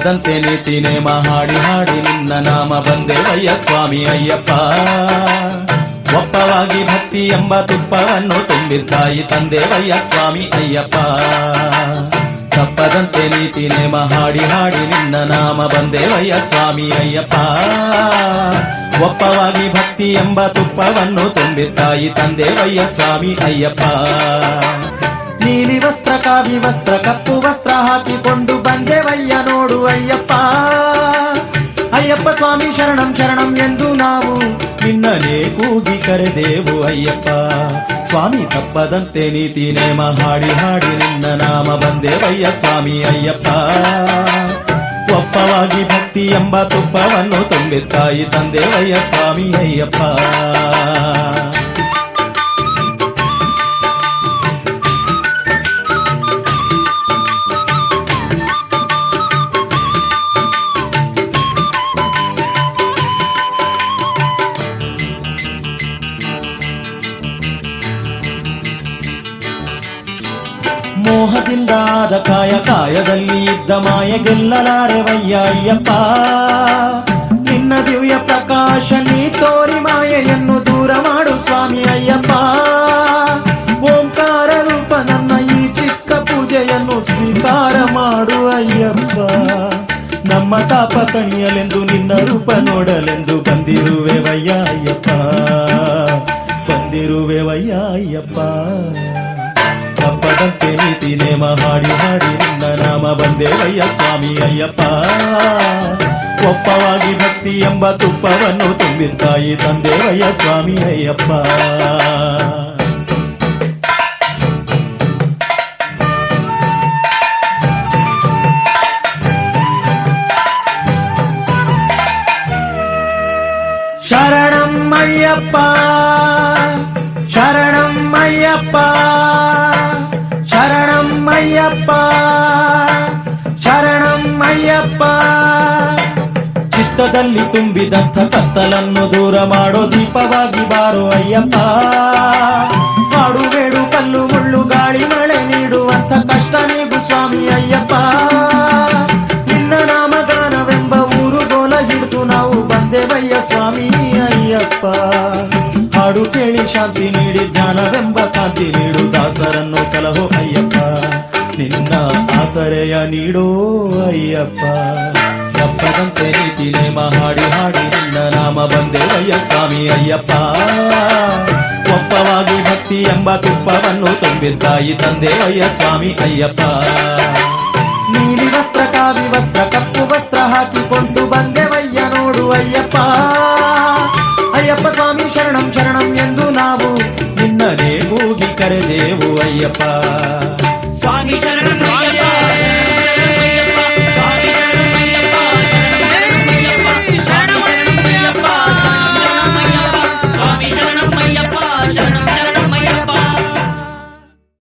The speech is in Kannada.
ತಪ್ಪದಂತೆ ನೀತಿ ನೇಮ ಹಾಡಿ ಹಾಡಿ ನಿನ್ನ ನಾಮ ಬಂದೇವಯ್ಯ ಸ್ವಾಮಿ ಅಯ್ಯಪ್ಪ. ಒಪ್ಪವಾಗಿ ಭಕ್ತಿ ಎಂಬ ತುಪ್ಪವನ್ನು ತುಂಬಿದ್ದಾಯಿ ತಂದೇವಯ್ಯ ಸ್ವಾಮಿ ಅಯ್ಯಪ್ಪ. ತಪ್ಪದಂತೆ ನೀತಿ ನೇಮ ಹಾಡಿ ಹಾಡಿ ನಿನ್ನ ನಾಮ ಬಂದೇವಯ್ಯ ಸ್ವಾಮಿ ಅಯ್ಯಪ್ಪ. ಒಪ್ಪವಾಗಿ ಭಕ್ತಿ ಎಂಬ ತುಪ್ಪವನ್ನು ತುಂಬಿದ್ದಾಯಿ ತಂದೇವಯ್ಯ ಸ್ವಾಮಿ ಅಯ್ಯಪ್ಪ. ನೀಲಿ ವಸ್ತ್ರ ಕಾವಿ ವಸ್ತ್ರ ಕಪ್ಪು ವಸ್ತ್ರ ಹಾಕಿಕೊಂಡು ಬಂದೇವಯ್ಯ ನೋಡು ಅಯ್ಯಪ್ಪ. ಅಯ್ಯಪ್ಪ ಸ್ವಾಮಿ ಶರಣಂ ಶರಣಂ ಎಂದು ನಾವು ನಿನ್ನನೇ ಕೂಗಿ ಕರೆದೇವು ಅಯ್ಯಪ್ಪ. ಸ್ವಾಮಿ ತಪ್ಪದಂತೆ ನೀತಿ ನೇಮ ಹಾಡಿ ಹಾಡಿ ನಿನ್ನ ನಾಮ ಬಂದೇವಯ್ಯ ಸ್ವಾಮಿ ಅಯ್ಯಪ್ಪ. ಒಪ್ಪವಾಗಿ ಭಕ್ತಿ ಎಂಬ ತುಪ್ಪವನ್ನು ತುಂಬಿದ್ದಾಯಿ ತಂದೇವಯ್ಯ ಸ್ವಾಮಿ ಅಯ್ಯಪ್ಪ. ಮೋಹದಿಂದ ಆದ ಕಾಯ ಕಾಯದಲ್ಲಿ ಇದ್ದ ಮಾಯ ಗೆಲ್ಲಲಾರೆವಯ್ಯ ಅಯ್ಯಪ್ಪ. ನಿನ್ನ ದಿವ್ಯ ಪ್ರಕಾಶ ನೀ ತೋರಿ ಮಾಯೆಯನ್ನು ದೂರ ಮಾಡು ಸ್ವಾಮಿ ಅಯ್ಯಪ್ಪ. ಓಂಕಾರ ರೂಪ ನನ್ನ ಈ ಚಿಕ್ಕ ಪೂಜೆಯನ್ನು ಸ್ವೀಕಾರ ಮಾಡು ಅಯ್ಯಪ್ಪ. ನಮ್ಮ ತಾಪ ತಣಿಯಲೆಂದು ನಿನ್ನ ರೂಪ ನೋಡಲೆಂದು ಬಂದಿರುವೆವಯ್ಯ ಅಯ್ಯಪ್ಪ. ಬಂದಿರುವೆವಯ್ಯ ಅಯ್ಯಪ್ಪ. ತಪ್ಪದಂತೆ ನೀತಿ ನೇಮ ಹಾಡಿ ಹಾಡಿ ನಿನ್ನ ನಾಮ ಬಂದೇವಯ್ಯ ಸ್ವಾಮಿ ಅಯ್ಯಪ್ಪ. ಒಪ್ಪವಾಗಿ ಭಕ್ತಿ ಎಂಬ ತುಪ್ಪವನ್ನು ತುಂಬಿದ್ದಾಯಿ ತಂದೇವಯ್ಯ ಸ್ವಾಮಿ ಅಯ್ಯಪ್ಪ. ಶರಣಂ ಅಯ್ಯಪ್ಪ ಶರಣಂ ಅಯ್ಯಪ್ಪ ಶರಣಂ ಅಯ್ಯಪ್ಪ ಶರಣಂ ಅಯ್ಯಪ್ಪ. ಚಿತ್ತದಲ್ಲಿ ತುಂಬಿದಂಥ ಕತ್ತಲನ್ನು ದೂರ ಮಾಡೋ ದೀಪವಾಗಿ ಬಾರೋ ಅಯ್ಯಪ್ಪ. ಕಾಡು ಬೇಡು ಕಲ್ಲು ಮುಳ್ಳು ಗಾಳಿ ಮಳೆ ನೀಡುವಂಥ ಕಷ್ಟ ನೀಗು ಸ್ವಾಮಿ ಅಯ್ಯಪ್ಪ. ನಿನ್ನ ನಾಮಗಾನವೆಂಬ ಊರು ಗೋಲ ಹಿಡಿದು ನಾವು ಬಂದೇವಯ್ಯ ಸ್ವಾಮಿ ಅಯ್ಯಪ್ಪ. ಹಾಡು ಕೇಳಿ ಶಾಂತಿ ನೀಡಿ ಜ್ಞಾನವೆಂಬ ಕಾಂತಿ ನೀಡು ದಾಸರನ್ನು ಸಲಹೋ ಅಯ್ಯಪ್ಪ. ನಿನ್ನ ಆಸರೆಯ ನೀಡೋ ಅಯ್ಯಪ್ಪ. ತಪ್ಪದಂತೆ ನೀತಿ ನೇಮ ಹಾಡಿ ಹಾಡಿ ನಿನ್ನ ನಾಮ ಬಂದೇವಯ್ಯ ಸ್ವಾಮಿ ಅಯ್ಯಪ್ಪ. ಒಪ್ಪವಾಗಿ ಭಕ್ತಿ ಎಂಬ ತುಪ್ಪವನ್ನು ತುಂಬಿದ್ದಾಯಿ ತಂದೇವಯ್ಯ ಸ್ವಾಮಿ ಅಯ್ಯಪ್ಪ. ನೀಲಿ ವಸ್ತ್ರ ಕಾವಿ ವಸ್ತ್ರ ಕಪ್ಪು ವಸ್ತ್ರ ಹಾಕಿಕೊಂಡು ಬಂದೇವಯ್ಯ ನೋಡು ಅಯ್ಯಪ್ಪ. ಅಯ್ಯಪ್ಪ ಸ್ವಾಮಿ ಶರಣಂ ಶರಣಂ ಎಂದು ನಾವು ನಿನ್ನನೇ ಕೂಗಿ ಕರೆದೇವು ಅಯ್ಯಪ್ಪ. ಸ್ವಾಮಿ ಶರಣಂ